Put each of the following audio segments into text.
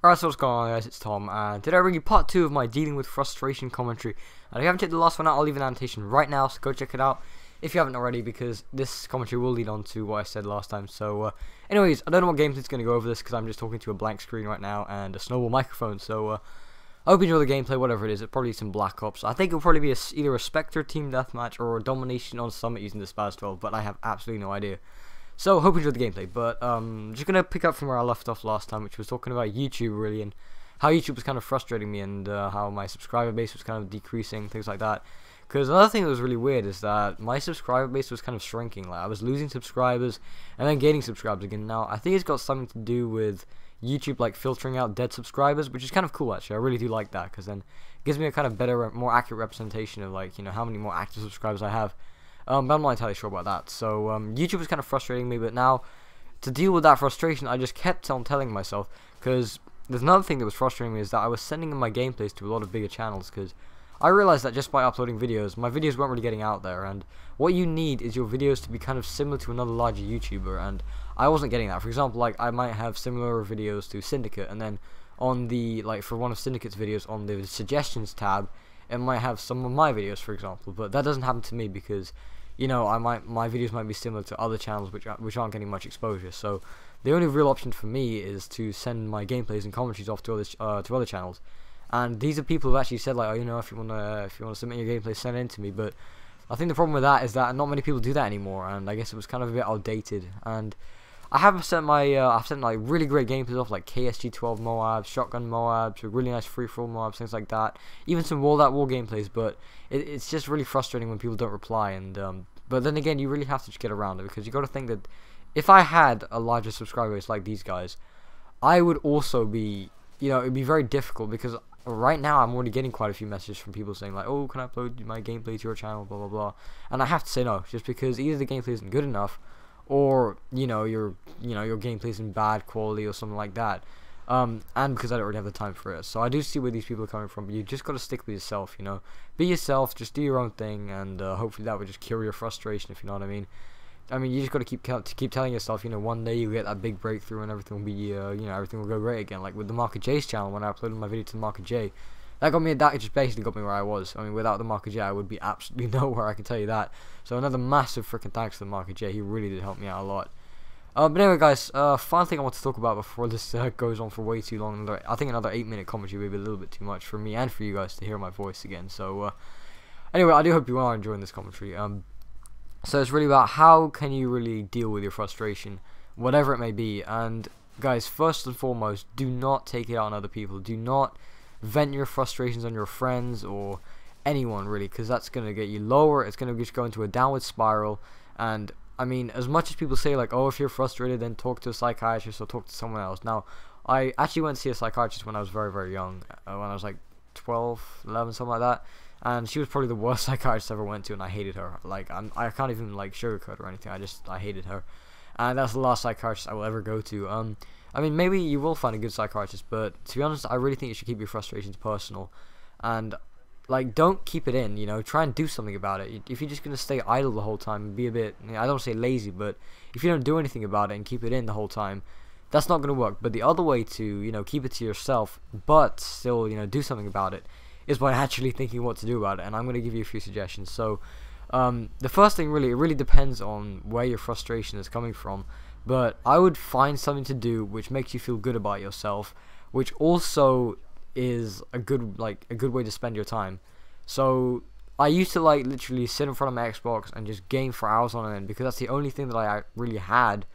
Alright, so what's going on, guys? It's Tom, and today I bring you part 2 of my dealing with frustration commentary. And if you haven't checked the last one out, I'll leave an annotation right now, so go check it out if you haven't already, because this commentary will lead on to what I said last time. So, anyways, I don't know what gameplay is going to go over this, because I'm just talking to a blank screen right now and a snowball microphone. So, I hope you enjoy the gameplay, whatever it is. It'll probably be some Black Ops. I think it'll probably be either a Spectre team deathmatch or a Domination on Summit using the Spaz 12, but I have absolutely no idea. So, hope you enjoyed the gameplay, but just going to pick up from where I left off last time, which was talking about YouTube, really, and how YouTube was kind of frustrating me, and how my subscriber base was kind of decreasing, things like that. Because another thing that was really weird is that my subscriber base was kind of shrinking. Like, I was losing subscribers, and then gaining subscribers again. Now, I think it's got something to do with YouTube, like, filtering out dead subscribers, which is kind of cool, actually. I really do like that, because then it gives me a kind of better, more accurate representation of, like, you know, how many more active subscribers I have. But I'm not entirely sure about that. So, YouTube was kind of frustrating me, but now, to deal with that frustration, I just kept on telling myself, because there's another thing that was frustrating me is that I was sending in my gameplays to a lot of bigger channels, because I realized that just by uploading videos, my videos weren't really getting out there, and what you need is your videos to be kind of similar to another larger YouTuber, and I wasn't getting that. For example, like, I might have similar videos to Syndicate, and then on the, like, for one of Syndicate's videos, on the suggestions tab, it might have some of my videos, for example, but that doesn't happen to me because, you know, my videos might be similar to other channels which aren't getting much exposure. So the only real option for me is to send my gameplays and commentaries off to other channels. And these are people who actually said, like, oh, you know, if you wanna submit your gameplay, send it in to me. But I think the problem with that is that not many people do that anymore, and I guess it was kind of a bit outdated. And I have sent my I've sent like really great gameplays off, like KSG-12 M.O.A.B, Shotgun M.O.A.B, really nice free-for-all M.O.A.B, things like that. Even some World at War gameplays, but it's just really frustrating when people don't reply. And but then again, you really have to just get around it, because you got to think that if I had a larger subscriber base like these guys, I would also be, you know, it'd be very difficult, because right now I'm already getting quite a few messages from people saying, like, oh, can I upload my gameplay to your channel, blah blah blah, and I have to say no, just because either the gameplay isn't good enough, or your gameplay is in bad quality or something like that, and because I don't really have the time for it. So I do see where these people are coming from, but you just got to stick with yourself, you know, be yourself, just do your own thing, and hopefully that would just cure your frustration, if you know what I mean. I mean, you just got to keep telling yourself, you know, one day you get that big breakthrough and everything will be, you know, everything will go great again. Like with the Mark of J's channel, when I uploaded my video to the Mark of J, that just basically got me where I was. I mean, without the Mark of J, I would be absolutely nowhere, I can tell you that. So another massive freaking thanks to the Mark of J. He really did help me out a lot. But anyway, guys, final thing I want to talk about before this goes on for way too long. I think another 8-minute commentary would be a little bit too much for me and for you guys to hear my voice again. So anyway, I do hope you are enjoying this commentary. So it's really about how can you really deal with your frustration, whatever it may be. And guys, first and foremost, do not take it out on other people. Do not vent your frustrations on your friends or anyone, really, because that's going to get you lower. It's going to just go into a downward spiral. And I mean, as much as people say, like, oh, if you're frustrated, then talk to a psychiatrist or talk to someone else. Now, I actually went to see a psychiatrist when I was very, very young, when I was like 12, 11, something like that. And she was probably the worst psychiatrist I ever went to, and I hated her. Like, I can't even, like, sugarcoat or anything. I hated her. And that's the last psychiatrist I will ever go to. I mean, maybe you will find a good psychiatrist, but to be honest, I really think you should keep your frustrations personal. And, like, don't keep it in, you know. Try and do something about it. If you're just going to stay idle the whole time and be a bit, I don't want to say lazy, but if you don't do anything about it and keep it in the whole time, that's not going to work. But the other way to, you know, keep it to yourself, but still, you know, do something about it, is by actually thinking what to do about it. And I'm going to give you a few suggestions. So the first thing, really, it really depends on where your frustration is coming from, but I would find something to do which makes you feel good about yourself, which also is a good way to spend your time. So I used to, like, literally sit in front of my Xbox and just game for hours on end, because that's the only thing that I really had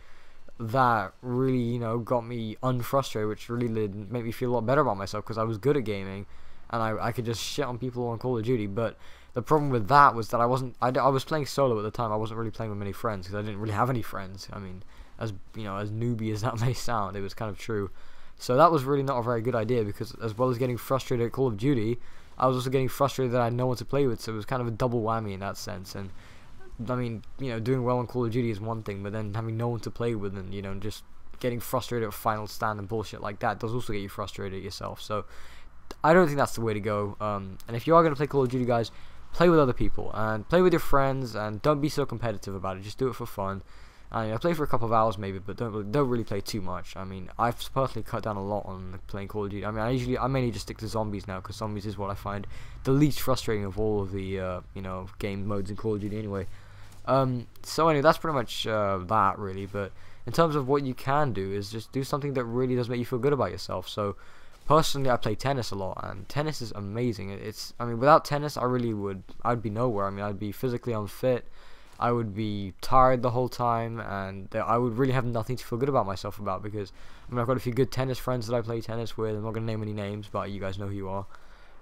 that really, you know, got me unfrustrated, which really did make me feel a lot better about myself, because I was good at gaming and I could just shit on people on Call of Duty. But the problem with that was that I was playing solo at the time. I wasn't really playing with many friends, because I didn't really have any friends. I mean, as you know, as newbie as that may sound, it was kind of true. So that was really not a very good idea, because as well as getting frustrated at Call of Duty, I was also getting frustrated that I had no one to play with. So it was kind of a double whammy in that sense. And I mean, you know, doing well on Call of Duty is one thing, but then having no one to play with, and, you know, just getting frustrated at Final Stand and bullshit like that does also get you frustrated at yourself. So I don't think that's the way to go. And if you are going to play Call of Duty, guys, play with other people and play with your friends, and don't be so competitive about it. Just do it for fun. And I play for a couple of hours maybe, but don't really play too much. I mean, I've personally cut down a lot on playing Call of Duty. I mean, I mainly just stick to zombies now, because zombies is what I find the least frustrating of all of the game modes in Call of Duty anyway. So anyway, that's pretty much that really. But in terms of what you can do, is just do something that really does make you feel good about yourself. So personally, I play tennis a lot, and tennis is amazing. I mean, without tennis, I'd be nowhere. I mean, I'd be physically unfit. I would be tired the whole time, and I would really have nothing to feel good about myself about, because I mean, I've got a few good tennis friends that I play tennis with. I'm not gonna name any names, but you guys know who you are.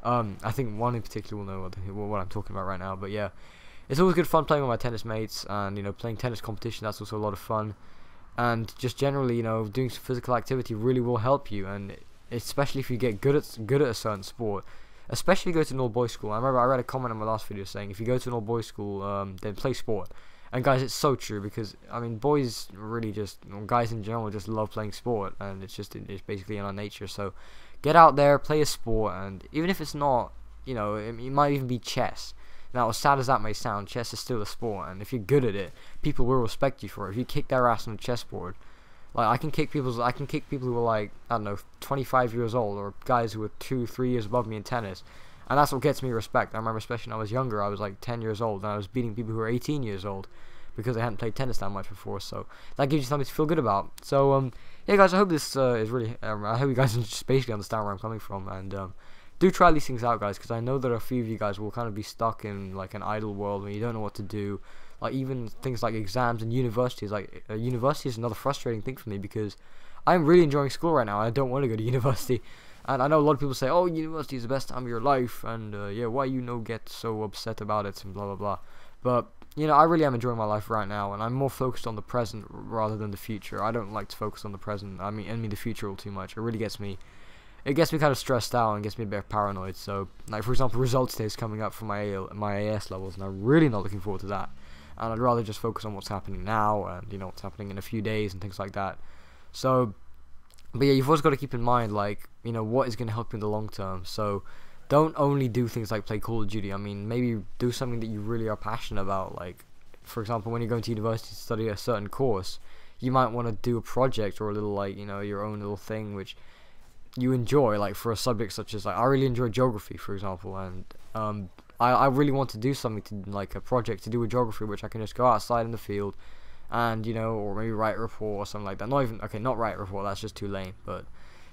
I think one in particular will know what I'm talking about right now. But yeah, it's always good fun playing with my tennis mates, and playing tennis competition. That's also a lot of fun, and just generally, doing some physical activity really will help you, and especially if you get good at a certain sport. Especially if you go to an all-boys school. I remember I read a comment in my last video saying if you go to an all-boys school, then play sport. And guys, it's so true, because I mean, boys really guys in general just love playing sport, and it's basically in our nature. So get out there, play a sport, and even if it's not, it might even be chess. Now, as sad as that may sound, chess is still a sport, and if you're good at it, people will respect you for it. If you kick their ass on a chessboard, like I can kick people who are like, I don't know, 25 years old, or guys who are 2-3 years above me in tennis, and that's what gets me respect. I remember, especially when I was younger, I was like 10 years old, and I was beating people who were 18 years old, because they hadn't played tennis that much before. So that gives you something to feel good about. So yeah, guys, I hope this is really. I hope you guys just basically understand where I'm coming from, and do try these things out, guys, because I know that a few of you guys will kind of be stuck in like an idle world where you don't know what to do. Like even things like exams and universities. Like university is another frustrating thing for me, because I'm really enjoying school right now. I don't want to go to university, and I know a lot of people say, "Oh, university is the best time of your life," and yeah, why get so upset about it and blah blah blah. But I really am enjoying my life right now, and I'm more focused on the present rather than the future. I don't like to focus on the present. I mean the future all too much. It really gets me. It gets me kind of stressed out and gets me a bit paranoid. So, like for example, results day is coming up for my AS levels, and I'm really not looking forward to that. And I'd rather just focus on what's happening now, and what's happening in a few days and things like that. So, but yeah, you've always got to keep in mind, like, what is going to help you in the long term. So don't only do things like play Call of Duty. I mean, maybe do something that you really are passionate about. Like, for example, when you're going to university to study a certain course, you might want to do a project or a little, like, your own little thing which you enjoy, like for a subject such as, like, I really enjoy geography, for example, and I really want to do something to, like, a project to do with geography, which I can just go outside in the field and or maybe write a report or something like that. Not write a report, that's just too lame, but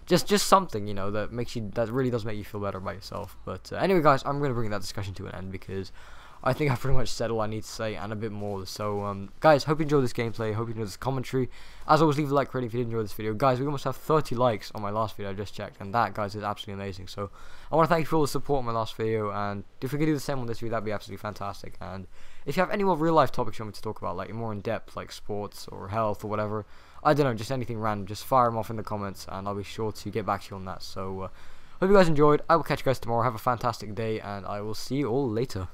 just something that really does make you feel better about yourself. But anyway, guys, I'm gonna bring that discussion to an end, because I think I've pretty much said all I need to say and a bit more. So guys, hope you enjoyed this gameplay, hope you enjoyed this commentary. As always, leave a like rating if you did enjoy this video. Guys, we almost have 30 likes on my last video I just checked, and that, guys, is absolutely amazing. So I want to thank you for all the support on my last video, and if we could do the same on this video, that'd be absolutely fantastic. And if you have any more real life topics you want me to talk about, like more in depth, like sports or health or whatever, I don't know, just anything random, just fire them off in the comments, and I'll be sure to get back to you on that. So hope you guys enjoyed. I will catch you guys tomorrow. Have a fantastic day, and I will see you all later.